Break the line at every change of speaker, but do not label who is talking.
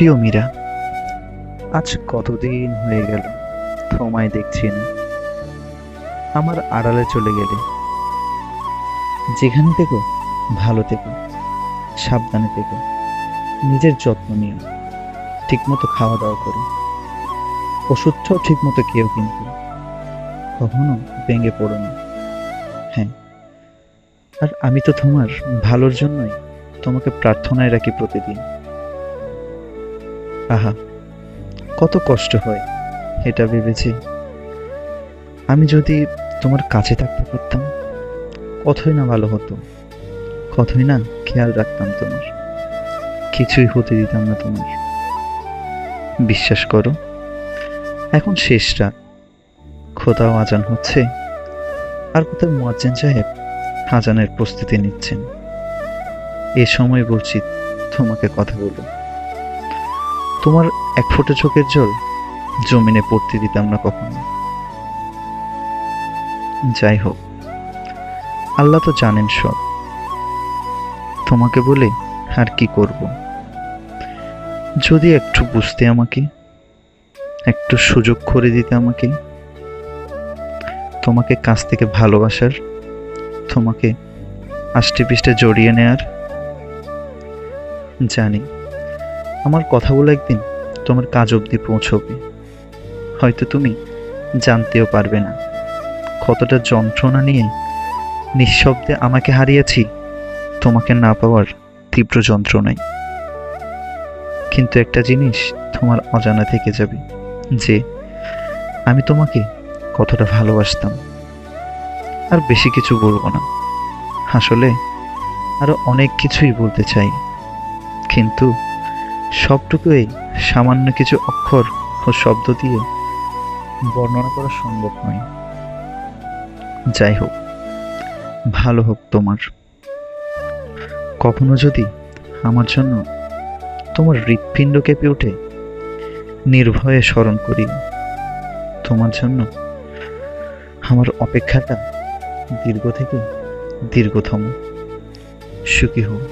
প্রিয় মীরা, আজ কতদিন হয়ে গেল তোমায় দেখছি না। আমার আড়ালে চলে গেলে। যেখানে থেকো ভালো থেকো, সাবধানে থেকো, নিজের যত্ন নিও, ঠিকমতো খাওয়া দাওয়া করো, ওষুধটাও ঠিকমতো খেও, কিন্তু কখনো ভেঙে পড়ো না। হ্যাঁ, আর আমি তো তোমার ভালোর জন্যই তোমাকে প্রার্থনায় রাখি প্রতিদিন। আহা, কত কষ্ট হয় এটা ভেবেছি। আমি যদি তোমার কাছে থাকতে পারতাম, কতই না ভালো হতো, কতই না খেয়াল রাখতাম তোমার, কিছুই হতে দিতাম না তোমার। বিশ্বাস করো, এখন শেষ রাত, খোদাও আজান হচ্ছে, আর কোথাও মুয়াজ্জিন সাহেব আজানের প্রস্তুতি নিচ্ছেন। এ সময় বলছি তোমাকে কথা বলো। তোমার এক ফোঁটা চোখের জল জমিনে পড়তে দিতাম না কখনো। যাই হোক, আল্লাহ তো জানেন সব। তোমাকে বলে আর কি করব? যদি একটু বুঝতে আমাকে, একটু সুযোগ করে দিতে আমাকে, তোমাকে কাছ থেকে ভালোবাসার, তোমাকে আষ্টে পৃষ্ঠে জড়িয়ে নেয়ার। জানি আমার কথাগুলো একদিন তোমার কাজ অবধি পৌঁছবে। হয়তো তুমি জানতেও পারবে না কতটা যন্ত্রণা নিয়ে নিঃশব্দে আমাকে হারিয়েছি তোমাকে না পাওয়ার তীব্র যন্ত্রণায়। কিন্তু একটা জিনিস তোমার অজানা থেকে যাবে, যে আমি তোমাকে কতটা ভালোবাসতাম। আর বেশি কিছু বলবো না, আসলে আরো অনেক কিছুই বলতে চাই, কিন্তু সবটুকুই সামান্য কিছু অক্ষর ও শব্দ দিয়ে বর্ণনা করা সম্ভব নয়। যাই হোক, ভালো হোক তোমার। কখনো যদি আমার জন্য তোমার হৃৎপিণ্ড কেঁপে ওঠে, নির্ভয়ে স্মরণ করি তোমার জন্য আমার অপেক্ষাটা দীর্ঘ থেকে দীর্ঘতম। সুখী হোক।